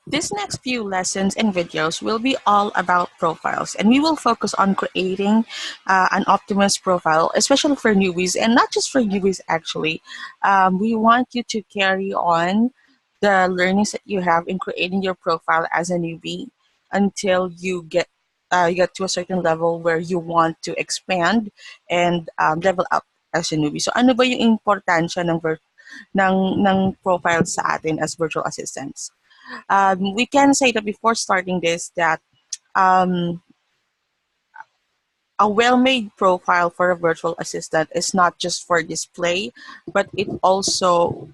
This next few lessons and videos will be all about profiles, and we will focus on creating an optimist profile, especially for newbies, and not just for newbies actually. We want you to carry on the learnings that you have in creating your profile as a newbie until you get to a certain level where you want to expand and level up as a newbie. So ano ba yung importansya ng profile sa atin as virtual assistants? We can say that before starting this that um, a well-made profile for a virtual assistant is not just for display, but it's also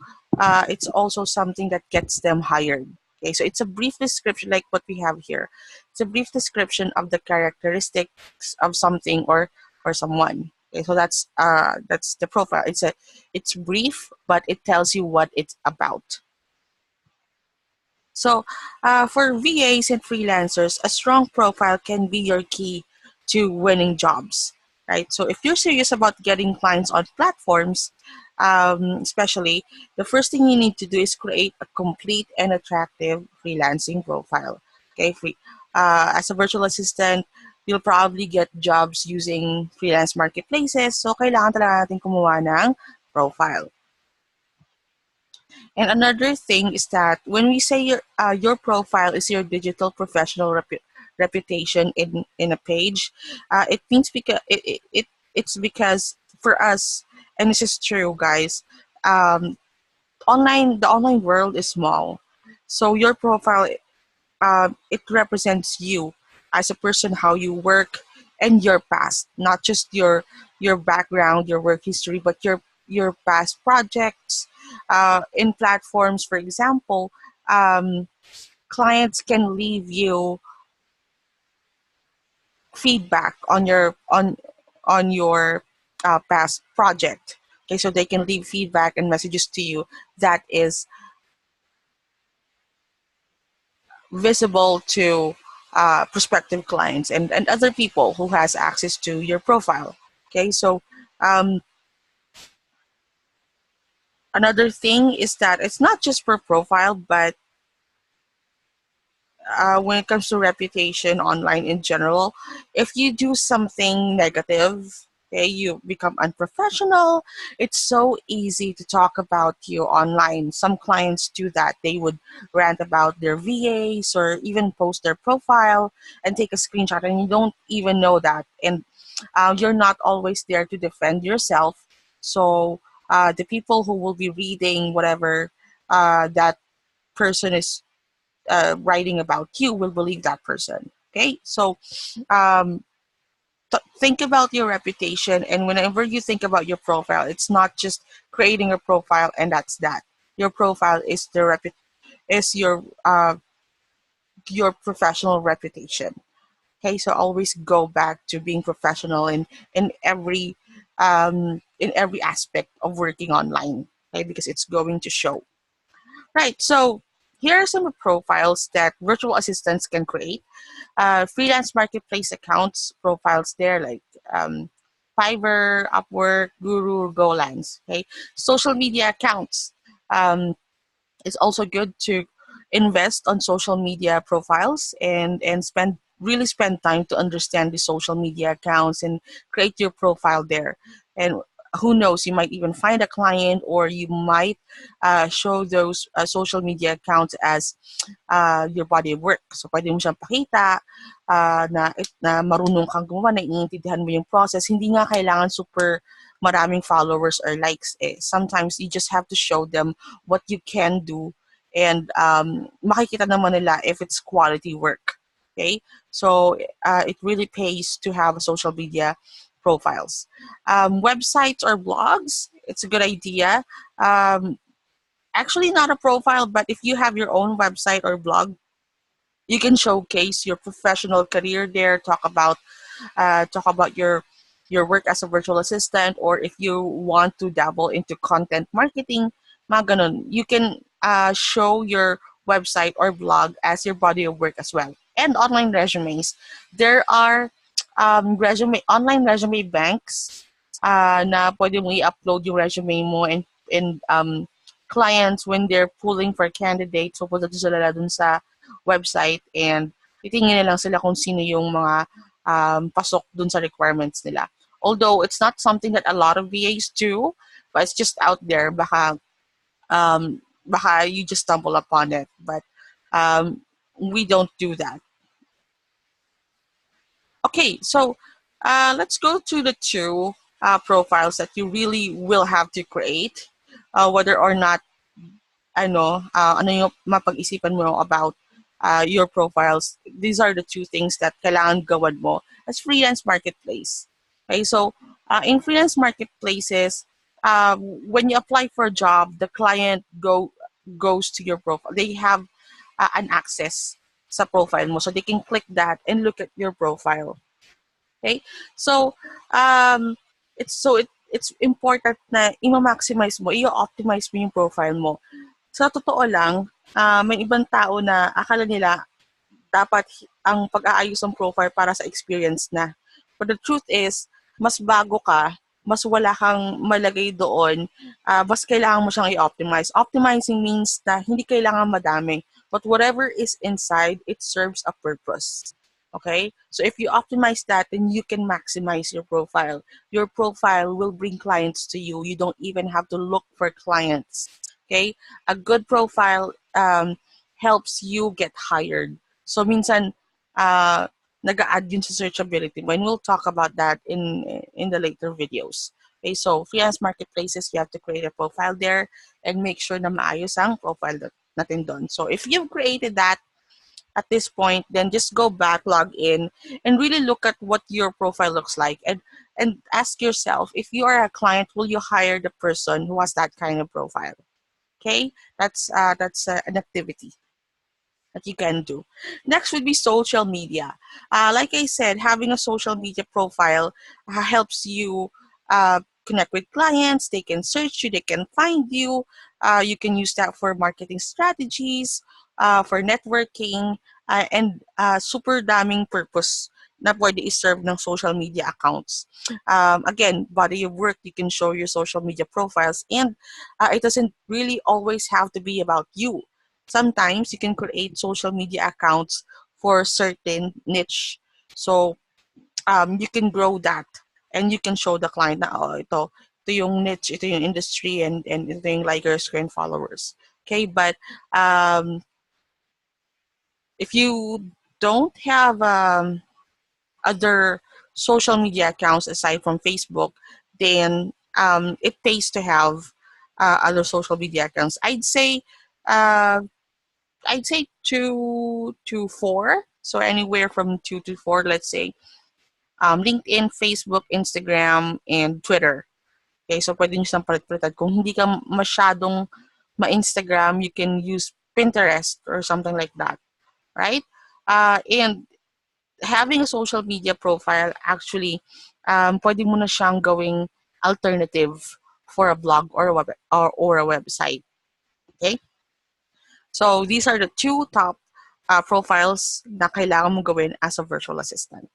something that gets them hired. Okay, so it's a brief description like what we have here. It's a brief description of the characteristics of something or someone. Okay, so that's the profile. It's brief, but it tells you what it's about. So, for VAs and freelancers, a strong profile can be your key to winning jobs, right? So, if you're serious about getting clients on platforms, especially, the first thing you need to do is create a complete and attractive freelancing profile. Okay, as a virtual assistant, you'll probably get jobs using freelance marketplaces. So, kailangan talaga natin kumuha ng profile. And another thing is that when we say your profile is your digital professional reputation in a page, it means because it's because for us, and this is true, guys. Um, the online world is small, so your profile it represents you as a person, how you work, and your past, not just your background, your work history, but your past projects. In platforms, for example, um, clients can leave you feedback on your past project. Okay, so they can leave feedback and messages to you that is visible to prospective clients and other people who has access to your profile. Okay, so um, another thing is that it's not just per profile, but when it comes to reputation online in general, if you do something negative, okay, you become unprofessional, it's so easy to talk about you online. Some clients do that. They would rant about their VAs or even post their profile and take a screenshot, and you don't even know that. And you're not always there to defend yourself. So the people who will be reading whatever that person is writing about you will believe that person. Okay, so um, think about your reputation, and whenever you think about your profile, it's not just creating a profile and that's that. Your profile is is your professional reputation. Okay, so always go back to being professional in every aspect of working online. Okay, because it's going to show. Right. So here are some profiles that virtual assistants can create. Freelance marketplace accounts profiles there like Fiverr, Upwork, Guru, Golands. Okay. Social media accounts. It's also good to invest on social media profiles and spend time to understand the social media accounts and create your profile there. And who knows, you might even find a client, or you might show those social media accounts as your body of work. So pwede mo siyang pakita na marunong kang gumawa, naiintindihan mo yung process. Hindi nga kailangan super maraming followers or likes. Sometimes you just have to show them what you can do, and makikita naman nila if it's quality work. Okay, so it really pays to have social media profiles. Websites or blogs, it's a good idea. Actually, not a profile, but if you have your own website or blog, you can showcase your professional career there. Talk about your work as a virtual assistant, or if you want to dabble into content marketing, mga ganun, you can show your website or blog as your body of work as well. And online resumes. There are online resume banks na pwede mo i-upload yung resume mo, and clients when they're pulling for candidates, pupunta sila dun sa website and titingin na lang sila kung sino yung mga pasok dun sa requirements nila. Although it's not something that a lot of VAs do, but it's just out there. Baka you just stumble upon it, but we don't do that. Okay, so let's go to the two profiles that you really will have to create, whether or not ano yung mapag-isipan mo about your profiles. These are the two things that kailangan gawan mo as freelance marketplace. Okay, so in freelance marketplaces, when you apply for a job, the client goes to your profile. They have an access sa profile mo, so they can click that and look at your profile. Okay, so it's important na i-maximize mo, i-optimize mo yung profile mo. Sa totoo lang, may ibang tao na akala nila dapat ang pag-aayos ng profile para sa experience na. But the truth is, mas bago ka, mas wala kang malagay doon, mas kailangan mo siyang i-optimize. Optimizing means na hindi kailangan madami. But whatever is inside, it serves a purpose. Okay? So if you optimize that, then you can maximize your profile. Your profile will bring clients to you. You don't even have to look for clients. Okay? A good profile helps you get hired. So minsan, nag-a-add yun sa searchability. And we'll talk about that in the later videos. Okay, so freelance marketplaces, you have to create a profile there and make sure na maayos ang profile natin doon. So if you've created that at this point, then just go back, log in, and really look at what your profile looks like, and ask yourself, if you are a client, will you hire the person who has that kind of profile? Okay, that's an activity that you can do. Next would be social media. Like I said, having a social media profile helps you connect with clients. They can search you, they can find you. You can use that for marketing strategies, for networking, and super daming purpose na pwede i-serve ng social media accounts. Again, body of work, you can show your social media profiles, and it doesn't really always have to be about you. Sometimes you can create social media accounts for certain niche. So you can grow that and you can show the client na, oh, ito yung niche, ito yung industry, and ito yung likers and followers. Okay, but if you don't have other social media accounts aside from Facebook, then it pays to have other social media accounts. Uh, I'd say 2 to 4. So anywhere from 2 to 4, let's say. LinkedIn, Facebook, Instagram, and Twitter. Okay, so pwede nyo siyang palit-palitan. Kung hindi ka masyadong ma-Instagram, you can use Pinterest or something like that. Right? And having a social media profile, actually, pwede mo na siyang gawing alternative for a blog or a website. Okay? So these are the two top profiles na kailangan mong gawin as a virtual assistant.